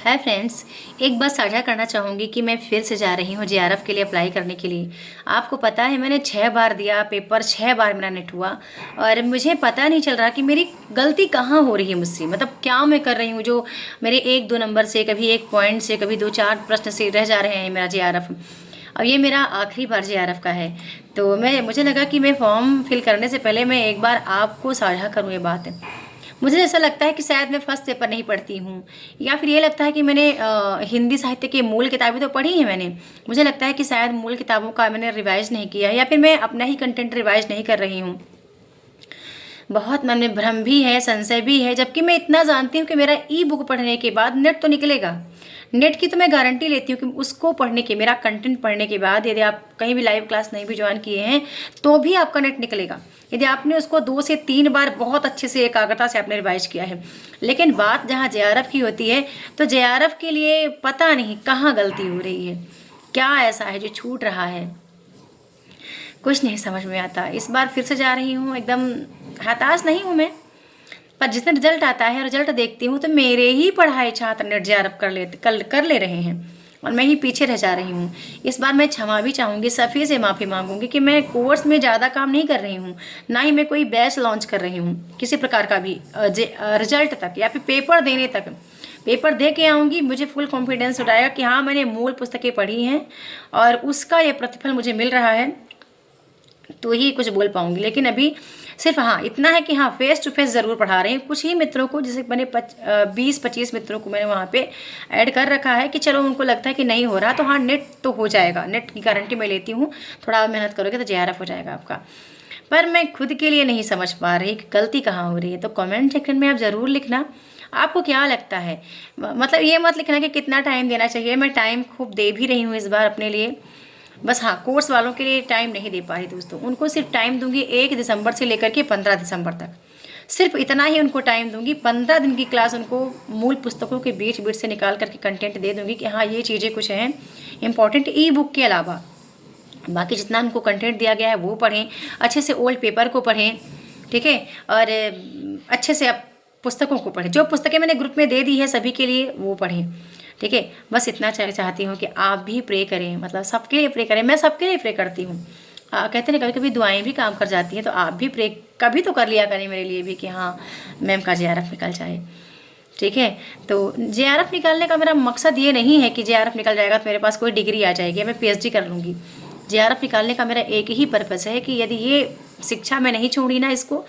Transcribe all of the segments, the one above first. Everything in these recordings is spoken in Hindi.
हाय फ्रेंड्स, एक बात साझा करना चाहूँगी कि मैं फिर से जा रही हूँ जेआरएफ के लिए अप्लाई करने के लिए। आपको पता है मैंने 6 बार दिया पेपर, 6 बार मेरा नेट हुआ और मुझे पता नहीं चल रहा कि मेरी गलती कहाँ हो रही है मुझसे। मतलब क्या मैं कर रही हूँ जो मेरे 1-2 नंबर से, कभी 1 पॉइंट से, कभी 2-4 प्रश्न से रह जा रहे हैं मेरा जेआरएफ। अब ये मेरा आखिरी बार जेआरएफ का है, तो मुझे लगा कि मैं फॉर्म फिल करने से पहले मैं एक बार आपको साझा करूँ ये बात। मुझे ऐसा लगता है कि शायद मैं फर्स्ट पेपर नहीं पढ़ती हूँ, या फिर ये लगता है कि मैंने हिंदी साहित्य की मूल किताबें तो पढ़ी हैं मैंने। मुझे लगता है कि शायद मूल किताबों का मैंने रिवाइज नहीं किया है, या फिर मैं अपना ही कंटेंट रिवाइज नहीं कर रही हूँ। बहुत मन में भ्रम भी है, संशय भी है, जबकि मैं इतना जानती हूँ कि मेरा ई बुक पढ़ने के बाद नेट तो निकलेगा। नेट की तो मैं गारंटी लेती हूँ कि उसको पढ़ने के, मेरा कंटेंट पढ़ने के बाद यदि आप कहीं भी लाइव क्लास नहीं भी ज्वाइन किए हैं तो भी आपका नेट निकलेगा, यदि आपने उसको 2 से 3 बार बहुत अच्छे से एकाग्रता से आपने रिवाइज किया है। लेकिन बात जहाँ जेआरएफ की होती है, तो जेआरएफ के लिए पता नहीं कहाँ गलती हो रही है, क्या ऐसा है जो छूट रहा है, कुछ नहीं समझ में आता। इस बार फिर से जा रही हूँ, एकदम हताश नहीं हूँ मैं, पर जिस दिन रिजल्ट आता है, रिजल्ट देखती हूँ तो मेरे ही पढ़ाए छात्र नेट जेआरएफ कर ले रहे हैं और मैं ही पीछे रह जा रही हूँ। इस बार मैं क्षमा भी चाहूँगी, सफ़ी से माफ़ी मांगूंगी कि मैं कोर्स में ज़्यादा काम नहीं कर रही हूँ, ना ही मैं कोई बैच लॉन्च कर रही हूँ किसी प्रकार का भी। रिजल्ट तक या फिर पेपर देने तक, पेपर दे के आऊँगी, मुझे फुल कॉन्फिडेंस हो जाएगा कि हाँ मैंने मूल पुस्तकें पढ़ी हैं और उसका ये प्रतिफल मुझे मिल रहा है, तो ही कुछ बोल पाऊँगी। लेकिन अभी सिर्फ हाँ इतना है कि हाँ फेस टू फेस ज़रूर पढ़ा रहे हैं। कुछ ही मित्रों को, जैसे मैंने 20-25 मित्रों को मैंने वहाँ पे ऐड कर रखा है कि चलो उनको लगता है कि नहीं हो रहा तो हाँ नेट तो हो जाएगा, नेट की गारंटी मैं लेती हूँ, थोड़ा मेहनत करोगे तो जेआरएफ हो जाएगा आपका। पर मैं खुद के लिए नहीं समझ पा रही कि गलती कहाँ हो रही है। तो कमेंट सेक्शन में आप ज़रूर लिखना आपको क्या लगता है। मतलब ये मत लिखना कि कितना टाइम देना चाहिए, मैं टाइम खूब दे भी रही हूँ इस बार अपने लिए। बस हाँ कोर्स वालों के लिए टाइम नहीं दे पा रही दोस्तों, उनको सिर्फ टाइम दूंगी 1 दिसंबर से लेकर के 15 दिसंबर तक, सिर्फ इतना ही उनको टाइम दूंगी। 15 दिन की क्लास उनको मूल पुस्तकों के बीच बीच से निकाल करके कंटेंट दे दूंगी कि हाँ ये चीज़ें कुछ हैं इंपॉर्टेंट ई बुक के अलावा। बाकी जितना उनको कंटेंट दिया गया है वो पढ़ें, अच्छे से ओल्ड पेपर को पढ़ें, ठीक है, और अच्छे से आप पुस्तकों को पढ़ें, जो पुस्तकें मैंने ग्रुप में दे दी है सभी के लिए वो पढ़ें, ठीक है। बस इतना चाहती हूँ कि आप भी प्रे करें, मतलब सबके लिए प्रे करें, मैं सबके लिए प्रे करती हूँ। कहते हैं कभी कभी दुआएं भी काम कर जाती हैं, तो आप भी प्रे कभी तो कर लिया करें मेरे लिए भी कि हाँ मैम का जेआरएफ निकल जाए, ठीक है। तो जेआरएफ निकालने का मेरा मकसद ये नहीं है कि जेआरएफ निकल जाएगा तो मेरे पास कोई डिग्री आ जाएगी, मैं पीएचडी कर लूँगी। जेआरएफ निकालने का मेरा एक ही पर्पस है कि यदि ये शिक्षा मैं नहीं छोड़ी ना इसको,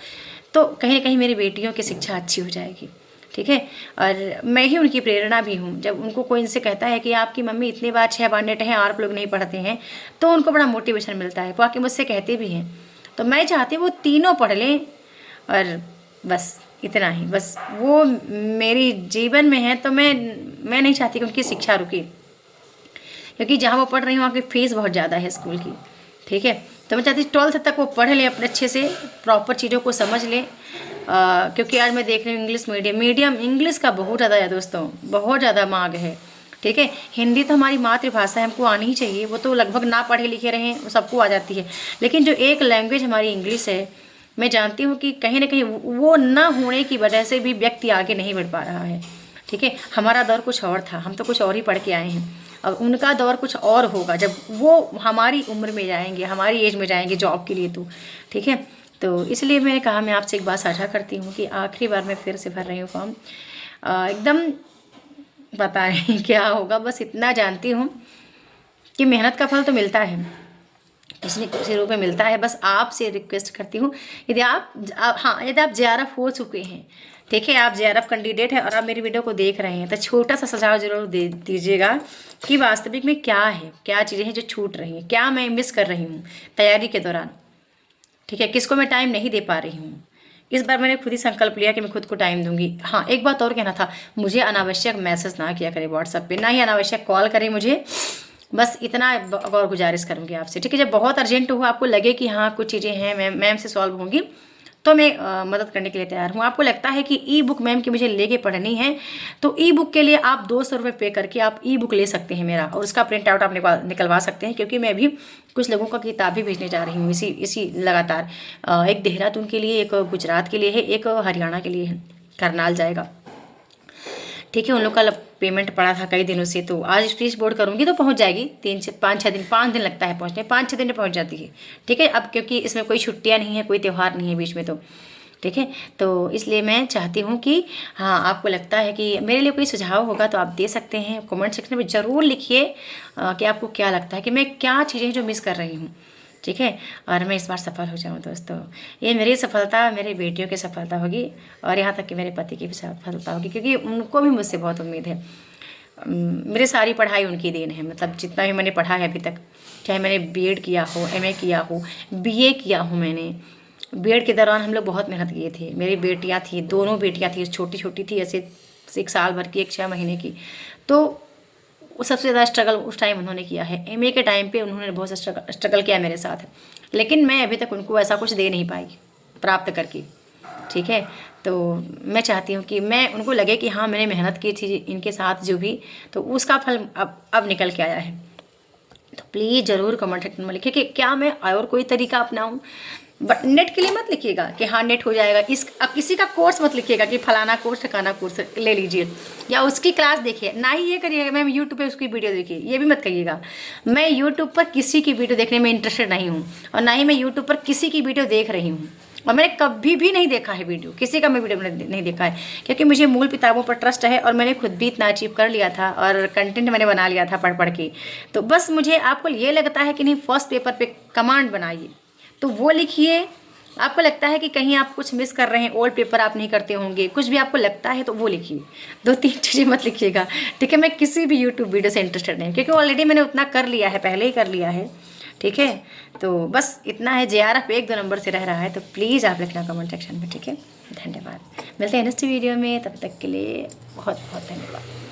तो कहीं ना कहीं मेरी बेटियों की शिक्षा अच्छी हो जाएगी, ठीक है। और मैं ही उनकी प्रेरणा भी हूँ। जब उनको कोई इनसे कहता है कि आपकी मम्मी इतने बार 6 बार नेट हैं और आप लोग नहीं पढ़ते हैं, तो उनको बड़ा मोटिवेशन मिलता है, बाकी मुझसे कहते भी हैं। तो मैं चाहती हूँ वो तीनों पढ़ लें, और बस इतना ही, बस वो मेरी जीवन में है, तो मैं नहीं चाहती कि उनकी शिक्षा रुके, क्योंकि जहाँ वो पढ़ रही हूँ वहाँ की फ़ीस बहुत ज़्यादा है स्कूल की, ठीक है। तो मैं चाहती हूँ 12th तक वो पढ़ लें, अपने अच्छे से प्रॉपर चीज़ों को समझ लें। क्योंकि आज मैं देख रही हूँ इंग्लिश मीडियम इंग्लिश का बहुत ज़्यादा है दोस्तों, बहुत ज़्यादा मांग है, ठीक है। हिंदी तो हमारी मातृभाषा है, हमको आनी ही चाहिए, वो तो लगभग ना पढ़े लिखे रहें वो सबको आ जाती है। लेकिन जो एक लैंग्वेज हमारी इंग्लिश है, मैं जानती हूँ कि कहीं ना कहीं वो ना होने की वजह से भी व्यक्ति आगे नहीं बढ़ पा रहा है, ठीक है। हमारा दौर कुछ और था, हम तो कुछ और ही पढ़ के आए हैं, अब उनका दौर कुछ और होगा जब वो हमारी उम्र में जाएंगे, हमारी एज में जाएंगे जॉब के लिए, तो ठीक है। तो इसलिए मैंने कहा मैं आपसे एक बात साझा करती हूँ कि आखिरी बार मैं फिर से भर रही हूँ फॉर्म। एकदम पता नहीं क्या होगा, बस इतना जानती हूँ कि मेहनत का फल तो मिलता है, किसी रूप में मिलता है। बस आपसे रिक्वेस्ट करती हूँ, यदि आप जेआरएफ हो चुके हैं, ठीक है, आप जेआरएफ कैंडिडेट हैं और आप मेरी वीडियो को देख रहे हैं, तो छोटा सा सुझाव जरूर दे दीजिएगा कि वास्तविक में क्या है, क्या चीज़ें हैं जो छूट रही हैं, क्या मैं मिस कर रही हूँ तैयारी के दौरान, ठीक है, किसको मैं टाइम नहीं दे पा रही हूँ। इस बार मैंने खुद ही संकल्प लिया कि मैं खुद को टाइम दूंगी। हाँ एक बात और कहना था, मुझे अनावश्यक मैसेज ना किया करें व्हाट्सएप पे, ना ही अनावश्यक कॉल करें मुझे, बस इतना और गुजारिश करूँगी आपसे, ठीक है। जब बहुत अर्जेंट हो, आपको लगे कि हाँ कुछ चीज़ें हैं मैम से सॉल्व होंगी, तो मैं मदद करने के लिए तैयार हूँ। आपको लगता है कि ई बुक मैम की मुझे लेके पढ़नी है, तो ई बुक के लिए आप 200 रुपये पे करके आप ई बुक ले सकते हैं मेरा, और उसका प्रिंट आउट आप निकलवा सकते हैं, क्योंकि मैं भी कुछ लोगों का किताब भी भेजने जा रही हूँ इसी लगातार। एक देहरादून के लिए, एक गुजरात के लिए है, एक हरियाणा के लिए है, करनाल जाएगा, ठीक है। उन लोग का पेमेंट पड़ा था कई दिनों से, तो आज स्पीच बोर्ड करूँगी तो पहुँच जाएगी। 3 से 5-6 दिन, 5 दिन लगता है पहुँचने, 5-6 दिन में पहुँच जाती है। ठीक है, अब क्योंकि इसमें कोई छुट्टियाँ नहीं है, कोई त्यौहार नहीं है बीच में, तो ठीक है। तो इसलिए मैं चाहती हूँ कि हाँ, आपको लगता है कि मेरे लिए कोई सुझाव होगा तो आप दे सकते हैं। कमेंट सेक्शन में ज़रूर लिखिए कि आपको क्या लगता है कि मैं क्या चीज़ें जो मिस कर रही हूँ। ठीक है, और मैं इस बार सफल हो जाऊँ दोस्तों। ये मेरी सफलता मेरे बेटियों की सफलता होगी, और यहाँ तक कि मेरे पति की भी सफलता होगी, क्योंकि उनको भी मुझसे बहुत उम्मीद है। मेरी सारी पढ़ाई उनकी देन है, मतलब जितना भी मैंने पढ़ा है अभी तक, चाहे मैंने बीएड किया हो, एमए किया हो, बीए किया हो मैंने। बीएड के दौरान हम लोग बहुत मेहनत किए थे। मेरी बेटियाँ थी, दोनों बेटियाँ थी, छोटी छोटी थी, ऐसे 1 साल भर की, 1 6 महीने की। तो वो सबसे ज़्यादा स्ट्रगल उस टाइम उन्होंने किया है। एमए के टाइम पे उन्होंने बहुत स्ट्रगल किया मेरे साथ, लेकिन मैं अभी तक उनको ऐसा कुछ दे नहीं पाई प्राप्त करके। ठीक है, तो मैं चाहती हूँ कि मैं उनको लगे कि हाँ, मैंने मेहनत की थी इनके साथ जो भी, तो उसका फल अब निकल के आया है। तो प्लीज़ ज़रूर कमेंट सेक्शन में लिखिए कि क्या मैं और कोई तरीका अपनाऊँ। बट नेट के लिए मत लिखिएगा कि हाँ नेट हो जाएगा। अब किसी का कोर्स मत लिखिएगा कि फलाना कोर्स ठिकाना कोर्स ले लीजिए या उसकी क्लास देखिए, ना ही ये करिएगा मैम यूट्यूब पे उसकी वीडियो देखिए, ये भी मत कहिएगा। मैं यूट्यूब पर किसी की वीडियो देखने में इंटरेस्टेड नहीं हूँ, और ना ही मैं यूट्यूब पर किसी की वीडियो देख रही हूँ, और मैंने कभी भी नहीं देखा है वीडियो, किसी का मैं वीडियो नहीं देखा है, क्योंकि मुझे मूल किताबों पर ट्रस्ट है, और मैंने खुद भी इतना अचीव कर लिया था, और कंटेंट मैंने बना लिया था पढ़ के। तो बस मुझे आपको ये लगता है कि नहीं, फर्स्ट पेपर पे कमांड बनाइए तो वो लिखिए। आपको लगता है कि कहीं आप कुछ मिस कर रहे हैं, ओल्ड पेपर आप नहीं करते होंगे, कुछ भी आपको लगता है तो वो लिखिए। 2-3 चीज़ें मत लिखिएगा। ठीक है, मैं किसी भी यूट्यूब वीडियो से इंटरेस्टेड नहीं, क्योंकि ऑलरेडी मैंने उतना कर लिया है, पहले ही कर लिया है। ठीक है, तो बस इतना है। JRF 1-2 नंबर से रह रहा है, तो प्लीज़ आप लिखना कमेंट सेक्शन में। ठीक है, धन्यवाद। मिलते हैं नेक्स्ट वीडियो में, तब तक के लिए बहुत बहुत धन्यवाद।